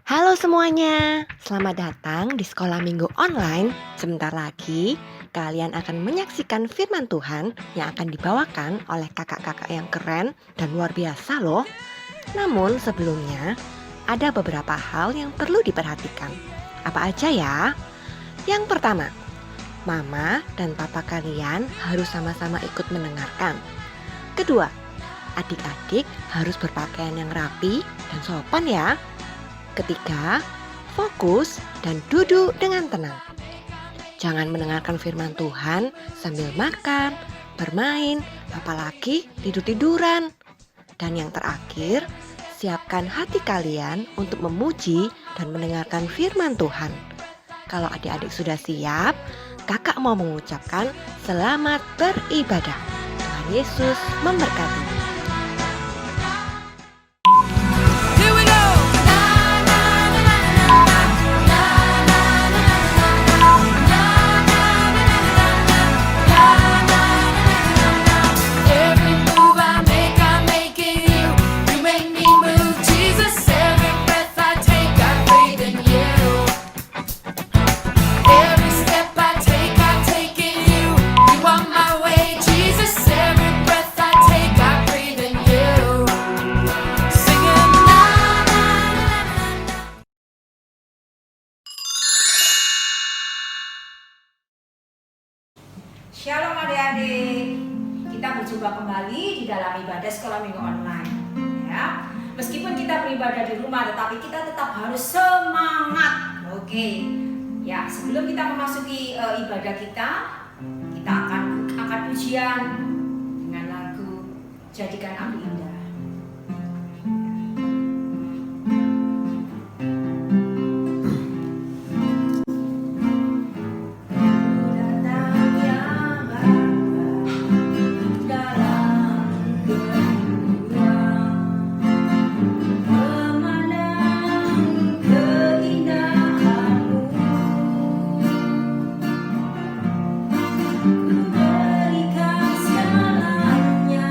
Halo semuanya, selamat datang di Sekolah Minggu Online. Sebentar lagi, kalian akan menyaksikan firman Tuhan yang akan dibawakan oleh kakak-kakak yang keren dan luar biasa loh. Namun sebelumnya, ada beberapa hal yang perlu diperhatikan. Apa aja ya? Yang pertama, mama dan papa kalian harus sama-sama ikut mendengarkan. Kedua, adik-adik harus berpakaian yang rapi dan sopan ya. Ketiga, fokus dan duduk dengan tenang. Jangan mendengarkan firman Tuhan sambil makan, bermain, apalagi tidur-tiduran. Dan yang terakhir, siapkan hati kalian untuk memuji dan mendengarkan firman Tuhan. Kalau adik-adik sudah siap, kakak mau mengucapkan selamat beribadah. Tuhan Yesus memberkati. Here we go. Every move I make in you. You make me move, Jesus. Every breath I take, I breathe in you. Every step I take in you. You are my way, Jesus. Every breath I take, I breathe in you. Singing na na na. Shalom adik-adik, kita berjumpa kembali di dalam ibadah sekolah minggu online. Ya, meskipun kita beribadah di rumah, tetapi kita tetap harus semangat. Oke, ya sebelum kita memasuki ibadah kita akan angkat pujian dengan lagu Jadikan Aku Indah. Berikan segalanya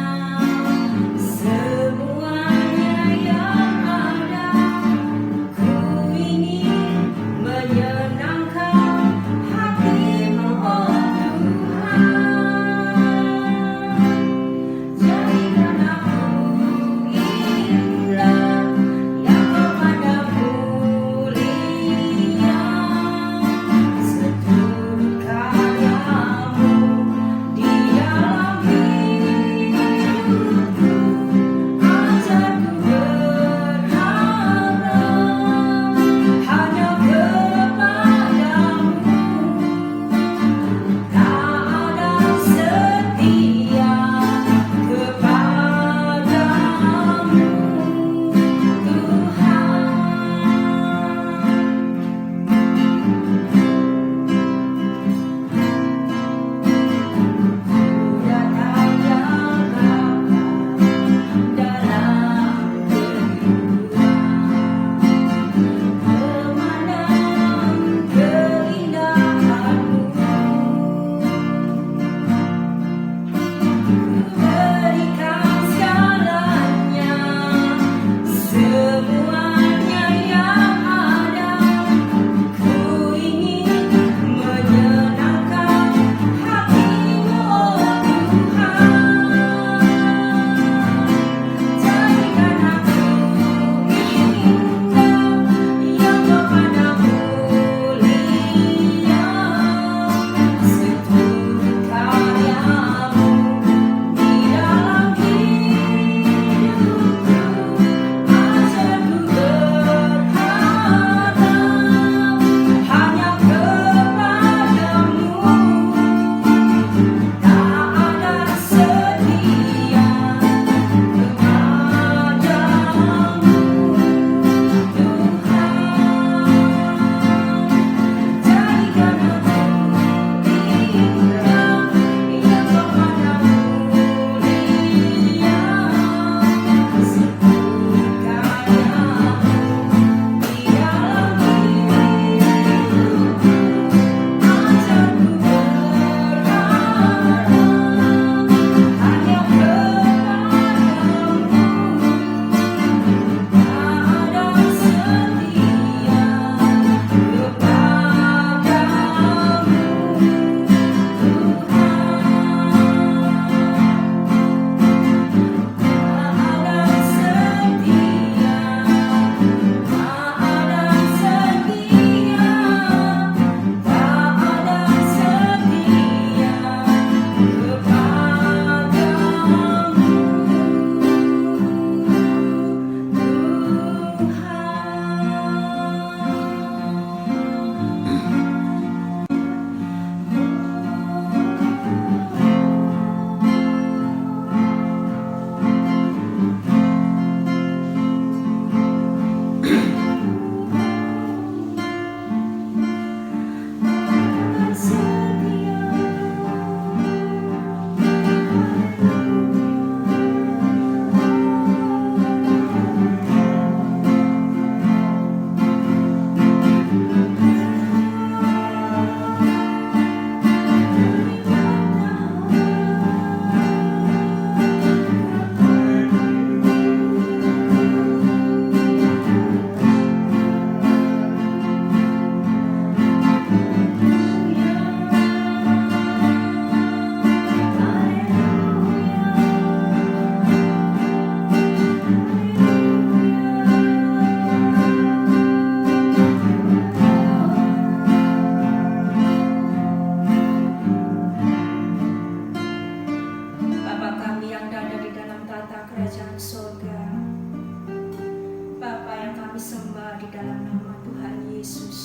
dalam nama Tuhan Yesus.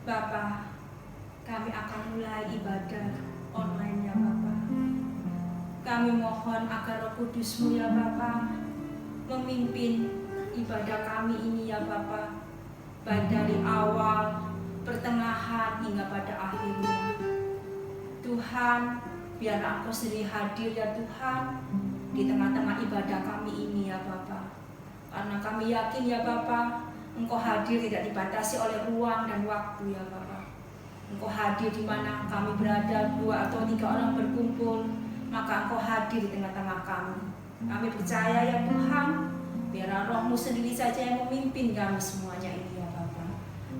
Bapa, kami akan mulai ibadah online ya Bapa. Kami mohon agar Roh Kudus-Mu ya Bapa memimpin ibadah kami ini ya Bapa, baik dari awal, pertengahan hingga pada akhirnya. Tuhan, biarlah Engkau sendiri hadir ya Tuhan di tengah-tengah ibadah kami ini ya Bapa. Karena kami yakin ya Bapa, Engkau hadir tidak dibatasi oleh ruang dan waktu ya Bapa. Engkau hadir di mana kami berada, 2 atau 3 orang berkumpul, maka Engkau hadir di tengah-tengah kami. Kami percaya ya Tuhan, biarlah Roh-Mu sendiri saja yang memimpin kami semuanya ini ya Bapa.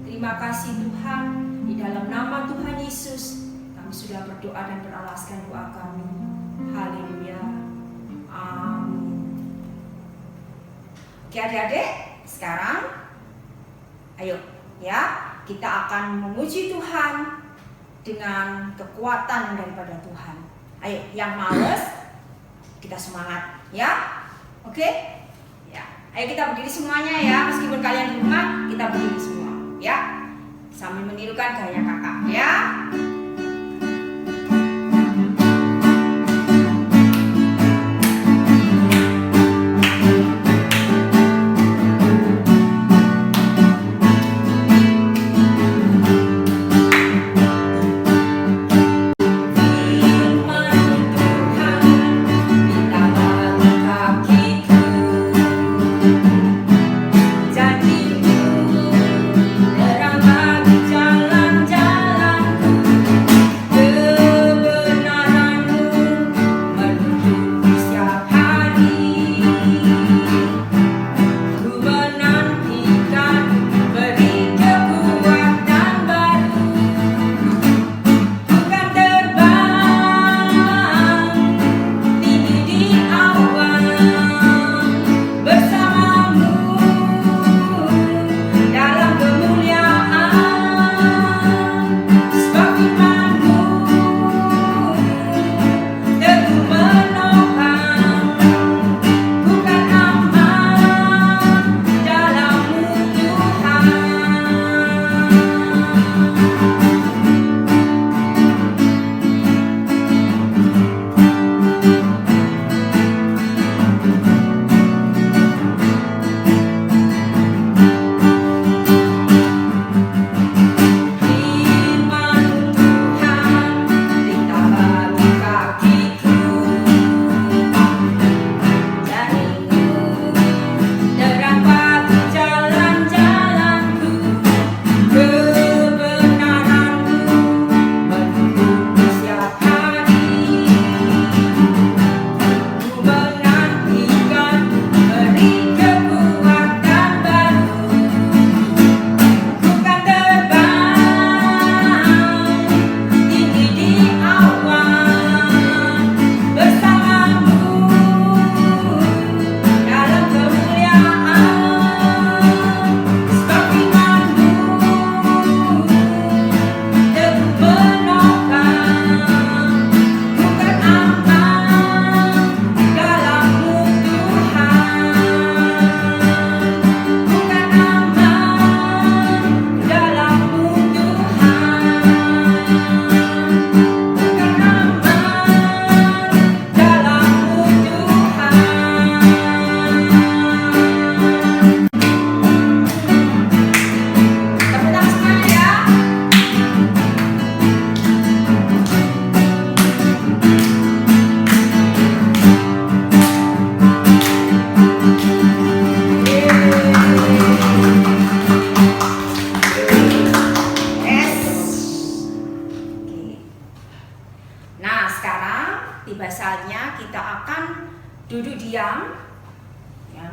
Terima kasih Tuhan, di dalam nama Tuhan Yesus kami sudah berdoa dan beralaskan doa kami. Haleluya. Amin. Oke adik-adik, sekarang ayo ya, kita akan memuji Tuhan dengan kekuatan daripada Tuhan. Ayo, yang males kita semangat ya. Oke? Ya. Ayo kita berdiri semuanya ya, meskipun kalian di rumah, kita berdiri semua ya. Sambil menirukan gaya kakak ya.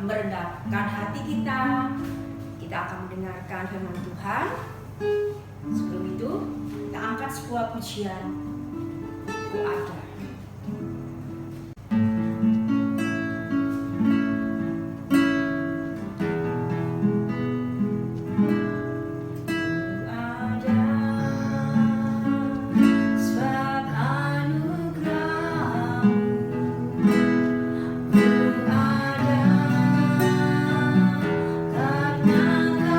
merendahkan hati kita. Kita akan mendengarkan firman Tuhan. Sebelum itu, kita angkat sebuah pujian. Ku ada. Karena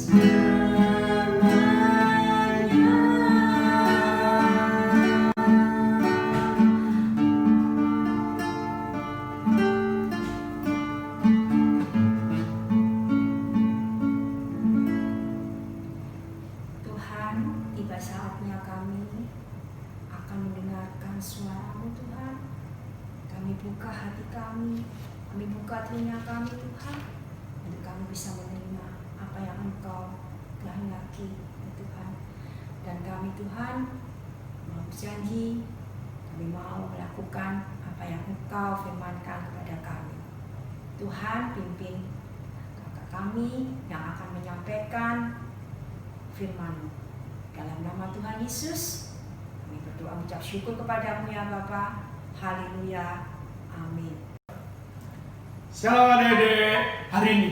Tuhan, tiba saatnya kami akan mendengarkan suara-Mu Tuhan. Kami buka hati kami buka telinga kami Tuhan, untuk kami bisa menerima apa yang Engkau kehendaki ya Tuhan. Dan kami Tuhan mau berjanji, kami mau melakukan apa yang Engkau firmankan kepada kami. Tuhan, pimpin kakak kami yang akan menyampaikan firman-Mu. Dalam nama Tuhan Yesus, kami berdoa mengucap syukur kepada-Mu ya Bapa. Haleluya. Amin. Shalom adik-adik. Hari ini,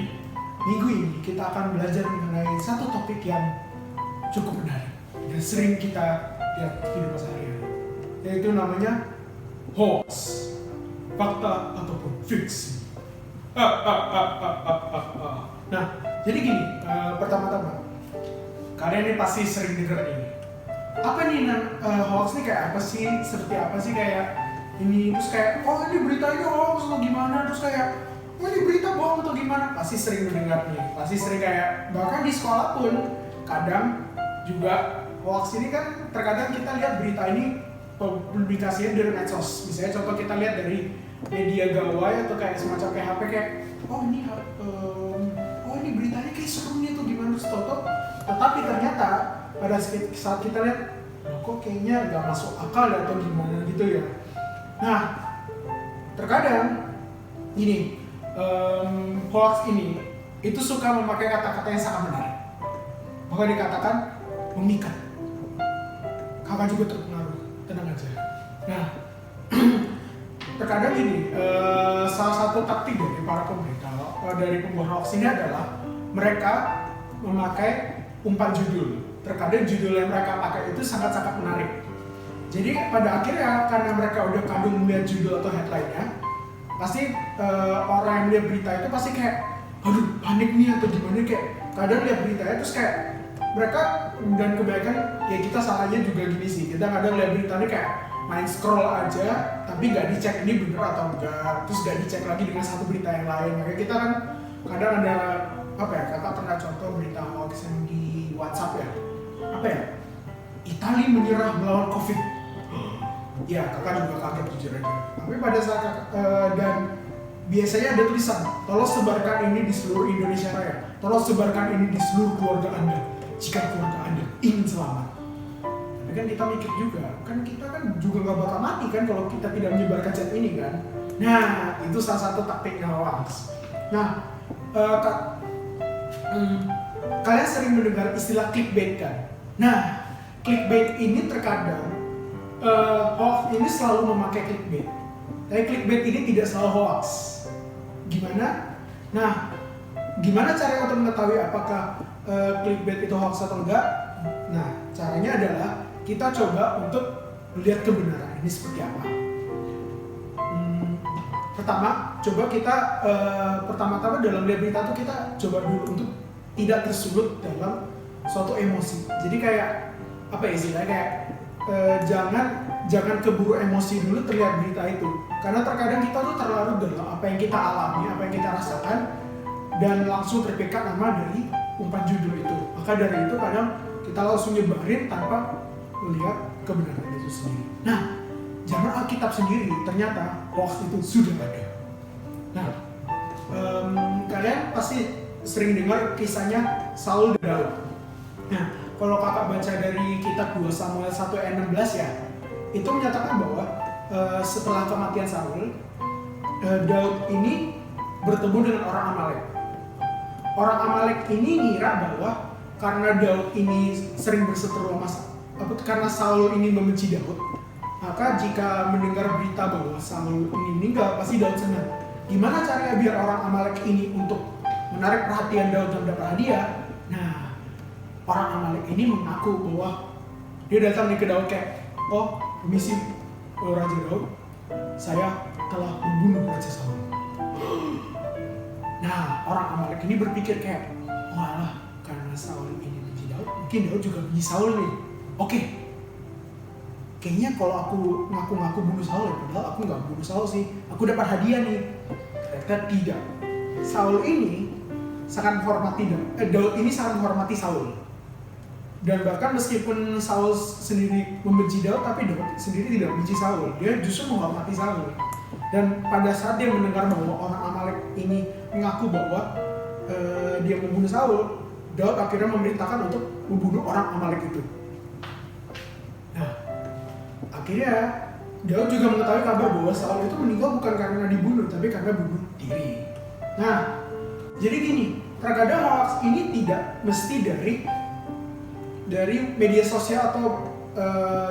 minggu ini kita akan belajar mengenai satu topik yang cukup menarik dan sering kita lihat di kehidupan sehari-hari, yaitu namanya hoax, fakta ataupun fiksi. Nah, jadi gini, pertama-tama kalian ini pasti sering dengar ini. Apa nih hoax ini kayak apa sih? Seperti apa sih kayak ini? Terus kayak, oh ini beritanya hoax atau gimana? Terus kayak, oh ini berita bohong atau gimana? Pasti sering mendengar nih. Pasti sering kayak, bahkan di sekolah pun kadang juga hoax ini kan terkadang kita lihat berita ini publikasinya dari medsos. Misalnya contoh kita lihat dari media gawai atau kayak semacam kayak HP kayak, oh ini beritanya kayak seru nih atau gimana terus toto. Tetapi ternyata pada saat kita lihat, kok kayaknya nggak masuk akal ya atau gimana gitu ya. Nah, terkadang gini, hoax ini itu suka memakai kata-kata yang sangat menarik, bahkan dikatakan memikat. Kakak juga terpengaruh, tenang aja. Nah, terkadang gini, salah satu taktik dari para pemberita, dari pembuat hoax ini adalah mereka memakai umpan judul. Terkadang judul yang mereka pakai itu sangat-sangat menarik. Jadi pada akhirnya karena mereka udah kadung melihat judul atau headline-nya, pasti orang yang melihat berita itu pasti kayak, aduh panik nih atau gimana, kayak kadang lihat beritanya terus kayak mereka, dan kebanyakan ya kita salahnya juga gini sih, kita kadang lihat beritanya kayak main scroll aja tapi nggak dicek ini bener atau enggak, terus nggak dicek lagi dengan satu berita yang lain. Makanya kita kan kadang ada kakak pernah contoh berita hoax yang di WhatsApp ya, Italia menyerah melawan COVID. Ya, kakak juga kaget jujur aja. Tapi pada saat dan biasanya ada tulisan, tolong sebarkan ini di seluruh Indonesia Raya. Tolong sebarkan ini di seluruh keluarga Anda jika keluarga Anda ingin selamat. Tapi kan kita mikir juga, kan kita kan juga nggak bakal mati kan kalau kita tidak menyebarkan chat ini kan. Nah, itu salah satu taktiknya hoax. Nah, kalian sering mendengar istilah clickbait kan? Nah, clickbait ini terkadang hoax ini selalu memakai clickbait. Tapi clickbait ini tidak selalu hoax. Gimana? Nah, gimana cara untuk mengetahui apakah clickbait itu hoax atau enggak? Nah, caranya adalah kita coba untuk melihat kebenaran ini seperti apa. Pertama, coba kita pertama-tama dalam melihat berita itu kita coba dulu untuk tidak tersulut dalam suatu emosi. Jadi kayak apa ya istilahnya, kayak jangan keburu emosi dulu terlihat berita itu, karena terkadang kita tuh terlarut dalam apa yang kita alami, apa yang kita rasakan, dan langsung terpikat nama dari umpan judul itu. Maka dari itu kadang kita langsung nyebarin tanpa melihat kebenaran itu sendiri. Nah, zaman Alkitab sendiri ternyata hoax itu sudah ada. Nah, kalian pasti sering dengar kisahnya Saul dan Daud. Nah, kalau kakak baca dari kitab 2 Samuel 1 ayat 16 ya, itu menyatakan bahwa setelah kematian Saul, Daud ini bertemu dengan orang Amalek. Orang Amalek ini ngira bahwa karena Daud ini sering berseteru karena Saul ini membenci Daud, maka jika mendengar berita bahwa Saul ini meninggal, pasti Daud senang. Gimana caranya biar orang Amalek ini untuk menarik perhatian Daud dan dapat hadiah? Nah, orang Amalek ini mengaku bahwa dia datang ke Daud kayak, oh permisi Raja Daud, saya telah membunuh Raja Saul. Nah, orang Amalek ini berpikir kayak, walah, karena Saul ini benci Daud, mungkin Daud juga benci Saul nih. Oke, kayaknya kalau aku ngaku-ngaku bunuh Saul, padahal aku nggak bunuh Saul sih, aku dapat hadiah nih. Ternyata tidak. Saul ini sangat menghormati Daud ini sangat menghormati Saul. Dan bahkan meskipun Saul sendiri membenci Daud, tapi Daud sendiri tidak membenci Saul. Dia justru menghormati Saul. Dan pada saat dia mendengar bahwa orang Amalek ini mengaku bahwa dia membunuh Saul, Daud akhirnya memerintahkan untuk membunuh orang Amalek itu. Nah, akhirnya Daud juga mengetahui kabar bahwa Saul itu meninggal bukan karena dibunuh, tapi karena bunuh diri. Nah, jadi gini, terkadang hoax ini tidak mesti dari media sosial atau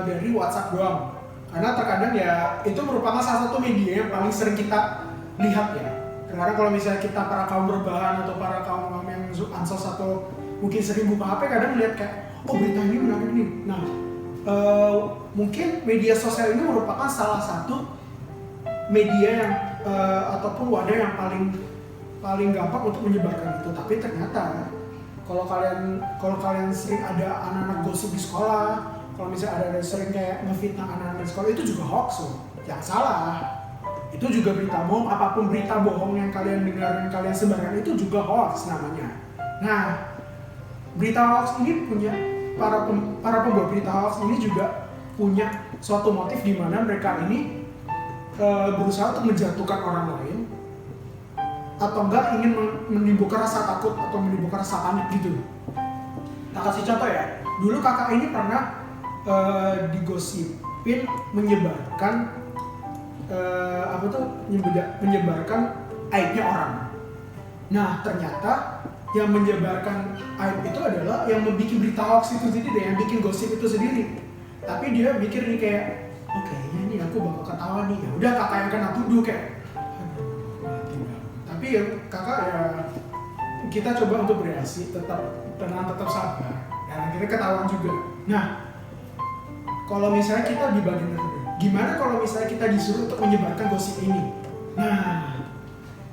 dari WhatsApp doang. Karena terkadang ya itu merupakan salah satu media yang paling sering kita lihat ya. Karena kalau misalnya kita para kaum berbahan atau para kaum yang ansos atau mungkin sering buka HP, kadang melihat kayak, oh berita ini menarik nih. Nah, mungkin media sosial ini merupakan salah satu media yang ataupun wadah yang paling gampang untuk menyebarkan itu. Tapi ternyata kalau kalian sering ada anak-anak gosip di sekolah, kalau misalnya ada sering kayak ngefitnah anak-anak di sekolah, itu juga hoax loh. Jangan salah. Itu juga berita bohong, apapun berita bohong yang kalian dengar dan kalian sebarkan itu juga hoax namanya. Nah, berita hoax ini punya para pembuat berita hoax ini juga punya suatu motif di mana mereka ini berusaha untuk menjatuhkan orang lain atau enggak ingin menimbulkan rasa takut atau menimbulkan rasa panik gitu. Tak kasih contoh ya. Dulu kakak ini pernah digosipin menyebarkan menyebarkan aibnya orang. Nah, ternyata yang menyebarkan aib itu adalah yang membuat berita hoax itu sendiri, yang bikin gosip itu sendiri. Tapi dia mikir nih kayak, oh kayaknya nih aku bakal ketawa nih. Ya udah kakak yang kena tuduh kayak, aduh mati dah. Tapi ya kakak ya kita coba untuk bereaksi, tetap tenang, tetap sabar. Dan akhirnya ketahuan juga. Nah, kalau misalnya kita di bagian kedua, gimana kalau misalnya kita disuruh untuk menyebarkan gosip ini? Nah,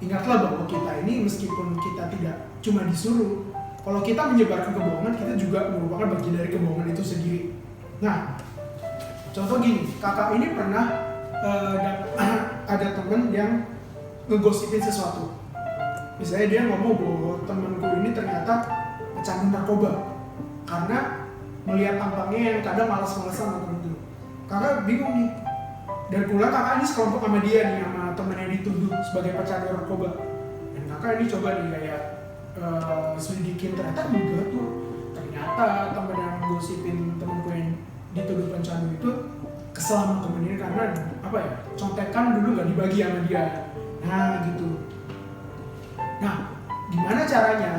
ingatlah bahwa kita ini meskipun kita tidak cuma disuruh, kalau kita menyebarkan kebohongan, kita juga merupakan bagian dari kebohongan itu sendiri. Nah, contoh gini, kakak ini pernah ada temen yang ngegosipin sesuatu. Misalnya dia ngomong bahwa temanku ini ternyata pecandu narkoba karena melihat tampangnya yang kadang malas-malasan sama temen itu. Kakak bingung nih. Dan kemudian kakak ini sekelompok sama dia nih, sama temennya dituduh sebagai pecandu narkoba. Dan kakak ini coba nih kayak selidikin, ternyata enggak tuh. Ternyata temen yang gosipin temenku yang dituduh pecandu itu kesel sama temen ini karena apa ya, contekan dulu gak dibagi sama dia. Nah gitu. Nah, gimana caranya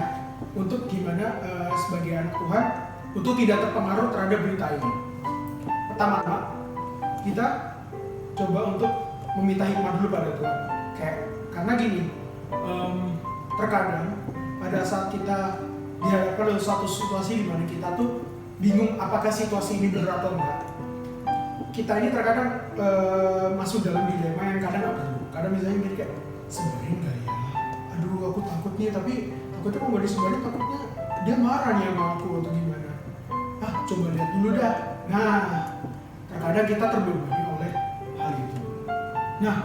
untuk sebagai anak Tuhan untuk tidak terpengaruh terhadap berita ini? Pertama-tama kita coba untuk meminta hikmah dulu pada Tuhan. Karena gini, terkadang pada saat kita dihadapkan dalam suatu situasi di mana kita tuh bingung apakah situasi ini benar atau enggak. Kita ini terkadang masuk dalam dilema yang kadang nggak perlu. Kadang misalnya mikir kayak, sebarin nggak ya? Aduh, aku takut nih, tapi takutnya kalau nggak disebarin, takutnya dia marah nih sama aku atau gimana. Ah, coba lihat dulu dah. Nah, terkadang kita terbebani oleh hal itu. Nah,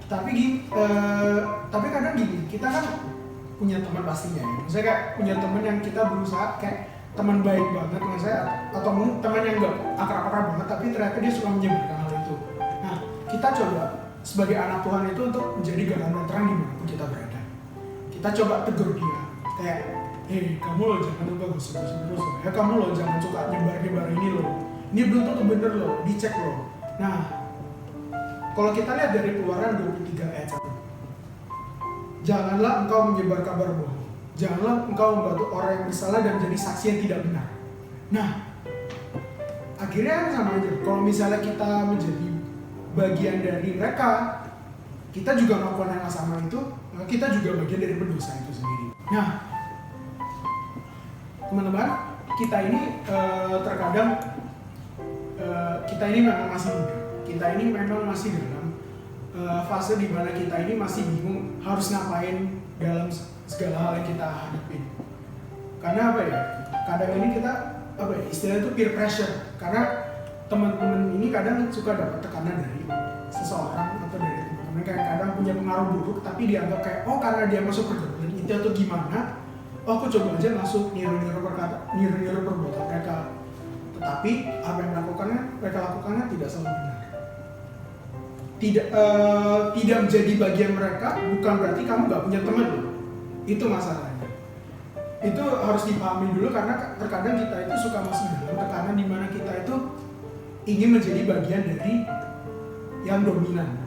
tapi kadang gini, kita kan punya teman pastinya ya. Misalnya kayak punya teman yang kita berusaha kayak teman baik banget dengan saya, atau mungkin teman yang enggak akrab-akrab banget, tapi ternyata dia suka menyebarkan hal itu. Nah, kita coba sebagai anak Tuhan itu untuk menjadi garam dan terang dimanapun kita berada. Kita coba tegur dia, kayak, hei kamu loh jangan lupa gosip-gosip terus loh. Ya kamu loh jangan suka nyebar-nyebar ini loh. Ini belum tentu bener loh, dicek loh. Nah, kalau kita lihat dari Keluaran 23 ayat 1, janganlah engkau menyebar kabar bohong. Janganlah engkau membantu orang yang bersalah dan menjadi saksi yang tidak benar. Nah, akhirnya sama aja. Kalau misalnya kita menjadi bagian dari mereka, kita juga melakukan yang sama itu, maka kita juga bagian dari pendosa itu sendiri. Nah, teman-teman, kita ini terkadang kita ini memang masih muda. Kita ini memang masih dalam fase di mana kita ini masih bingung harus ngapain dalam segala hal yang kita hadapin. Karena apa ya? Kadang ini kita istilahnya itu peer pressure. Karena teman-teman ini kadang suka dapat tekanan dari seseorang atau dari teman-teman, kayak kadang punya pengaruh buruk, tapi dianggap kayak karena dia masuk pergaulan itu atau gimana, aku coba aja masuk niru-niru perbuatan mereka. Tetapi apa yang mereka lakukannya tidak selalu benar. Tidak menjadi bagian mereka bukan berarti kamu nggak punya teman loh. Itu masalahnya. Itu harus dipahami dulu, karena terkadang kita itu suka masuk dalam tekanan di mana kita itu ingin menjadi bagian dari yang dominan.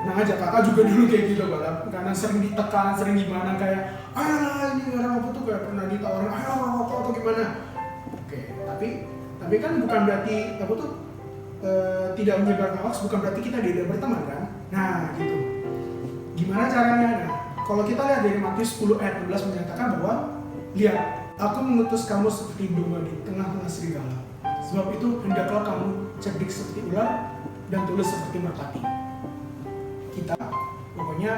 Nah aja kakak juga dulu kayak gitu balap, karena sering ditekan, sering gimana kayak ayolah ini orang apa tuh, kayak pernah ditawarin ayo rokok atau gimana. Oke, tapi kan bukan berarti apa tuh tidak menyebarkan hoax, bukan berarti kita tidak berteman kan. Nah gitu. Gimana caranya? Nah, kalau kita lihat dari Matius 10 ayat 16 menyatakan bahwa lihat, aku mengutus kamu seperti domba di tengah-tengah serigala. Sebab itu hendaklah kamu cerdik seperti ular dan tulus seperti merpati. Kita pokoknya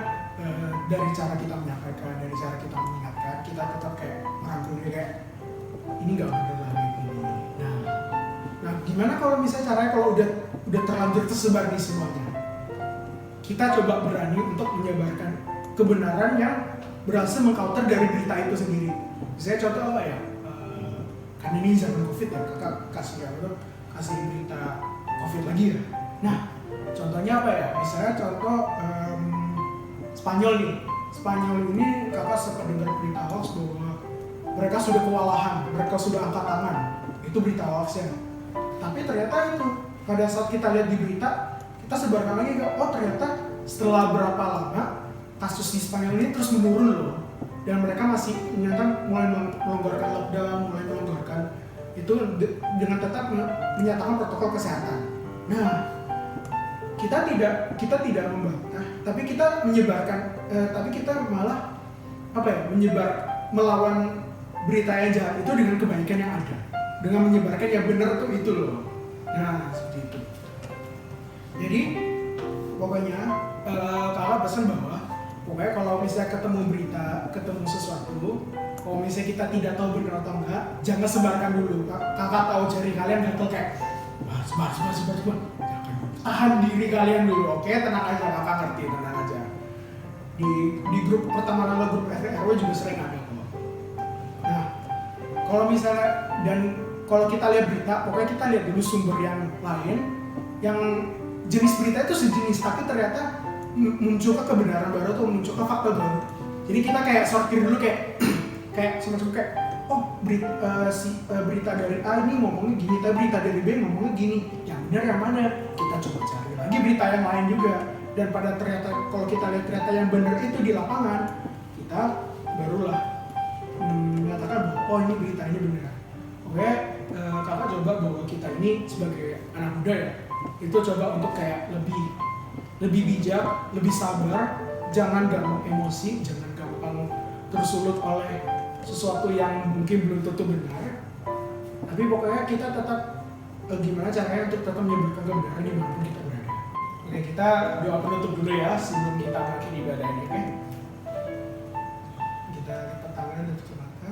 dari cara kita menyampaikan, dari cara kita mengingatkan, kita tetap kayak merangkul dia kayak ini nggak benar lagi ini. Nah gimana kalau misalnya caranya kalau udah terlanjur tersebar di semuanya? Kita coba berani untuk menyebarkan kebenaran yang berhasil mengcounter dari berita itu sendiri. Misalnya contoh apa ya? Kan ini zaman COVID ya, kakak kasih berita COVID lagi ya. Nah, contohnya apa ya? Misalnya contoh Spanyol nih. Spanyol ini kakak sempat dengar berita hoax bahwa mereka sudah kewalahan, mereka sudah angkat tangan. Itu berita hoax ya. Tapi ternyata itu pada saat kita lihat di berita, kita sebarkan lagi ternyata setelah berapa lama kasus di Spanyol ini terus menurun loh. Dan mereka masih mulai melonggarkan lockdown, mulai melonggarkan itu dengan tetap menyatakan protokol kesehatan. Nah, kita tidak membantah, tapi kita menyebarkan, tapi kita malah melawan berita yang jahat itu dengan kebaikan yang ada, dengan menyebarkan yang benar tuh itu loh. Nah, seperti itu. Jadi pokoknya kakak pesan bahwa pokoknya kalau misalnya ketemu sesuatu, kalau misalnya kita tidak tahu benar atau enggak, jangan sebarkan dulu. Kakak tahu jari kalian gatel kayak sebar. Jangan, tahan diri kalian dulu, oke? Tenang aja, kakak ngerti, tenang aja. Di grup pertemanan lo, grup RT RW juga sering ada kok. Nah, kalau misalnya kalau kita lihat berita, pokoknya kita lihat dulu sumber yang lain, yang jenis berita itu sejenis, tapi ternyata muncul ke kebenaran baru atau muncul ke fakta baru. Jadi kita kayak sortir dulu kayak semacam kayak berita dari A ini ngomongnya gini, tapi berita dari B ngomongnya gini. Yang benar yang mana? Kita coba cari lagi berita yang lain juga. Dan pada ternyata kalau kita lihat ternyata yang benar itu di lapangan, kita barulah menyatakan bahwa ini berita ini benar. Oke, kakak coba bahwa kita ini sebagai anak muda ya, itu coba untuk kayak lebih bijak, lebih sabar, jangan gampang emosi, jangan gampang tersulut oleh sesuatu yang mungkin belum tentu benar. Tapi pokoknya kita tetap gimana caranya untuk tetap menyebarkan kebenaran dimanapun kita berada. Oke, kita doa penutup dulu ya sebelum kita mengakhiri ibadah ini. Oke? Kita lipat tangan dan tutup mata.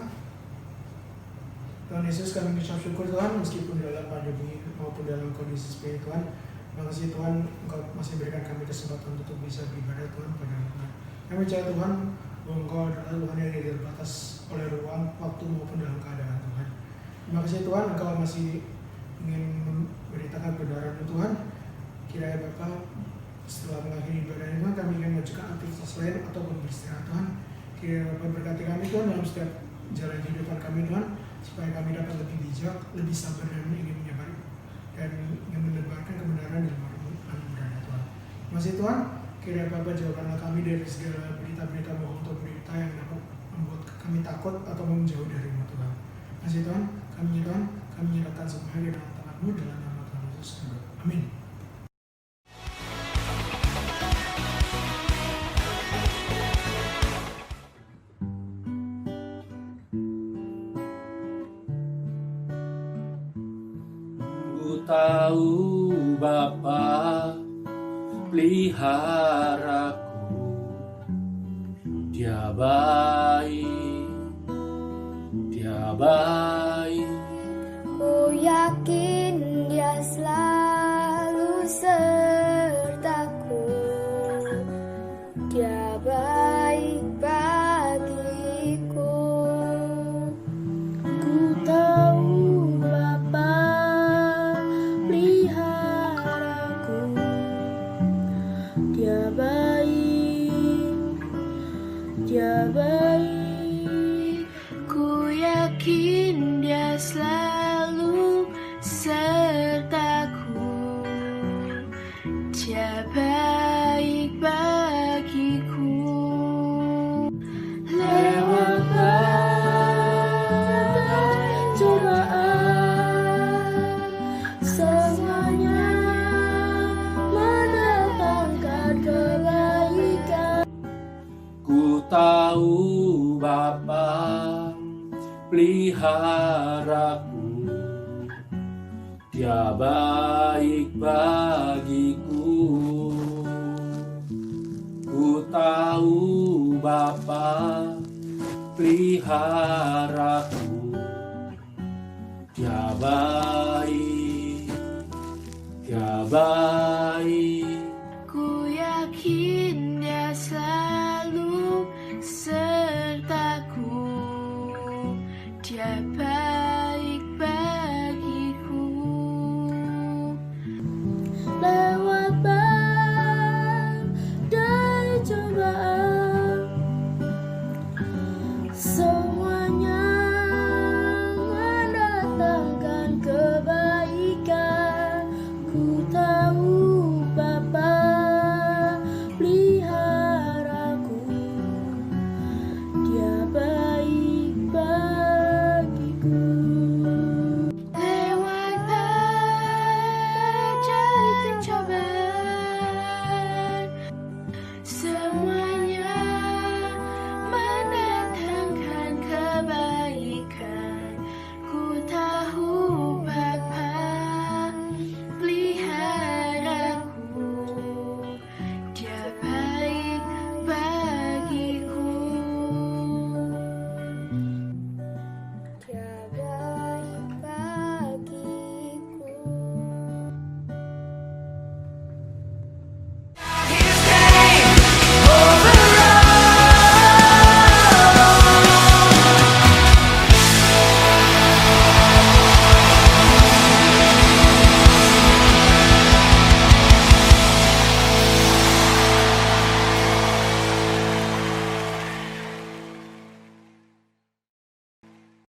Tuhan Yesus, kami mengucap syukur Tuhan meskipun dalam pandemi maupun dalam kondisi seperti Tuhan. Terima kasih Tuhan, Engkau masih berikan kami kesempatan untuk bisa beribadah Tuhan pada Tuhan. Kami percaya Tuhan bahwa Engkau adalah Tuhan yang tidak terbatas oleh ruang, waktu maupun dalam keadaan Tuhan. Terima kasih Tuhan, Engkau masih ingin memberitakan kebenaran Tuhan. Kiranya Bapa, setelah mengakhiri ibadah ini Tuhan, kami ingin mengajukan aktivitas lain ataupun beristirahat Tuhan. Kiranya Bapa berkati kami Tuhan dalam setiap jalan kehidupan kami Tuhan, supaya kami dapat lebih bijak, lebih sabar dan ingin menyebar dan yang menebarkan kebenaran dalam anugerah Tuhan. Masih Tuhan, kiranya Bapa jauhkanlah kami dari segala berita-berita bohong atau berita yang dapat membuat kami takut atau menjauh dari-Mu Tuhan. Masih Tuhan, kami menyerahkan semuanya dalam tangan-Mu dalam nama Tuhan Yesus. Amin. Tahu Bapa peliharaku, Dia baik baik. Ku yakin Dia selalu sertaku. Dia baik bagiku. Ku tahu Bapa peliharaku. Dia baik, Dia baik. Ku yakin Dia selalu sertaku. Dia baik bagiku. Lewat badai cobaan, semuanya mendatangkan kebaikan. Ku tahu Bapa peliharaku. Dia baik bagiku. Ku tahu Bapa peliharaku. Dia baik, Dia baik. Ku yakin Dia selalu sertaku. Dia baik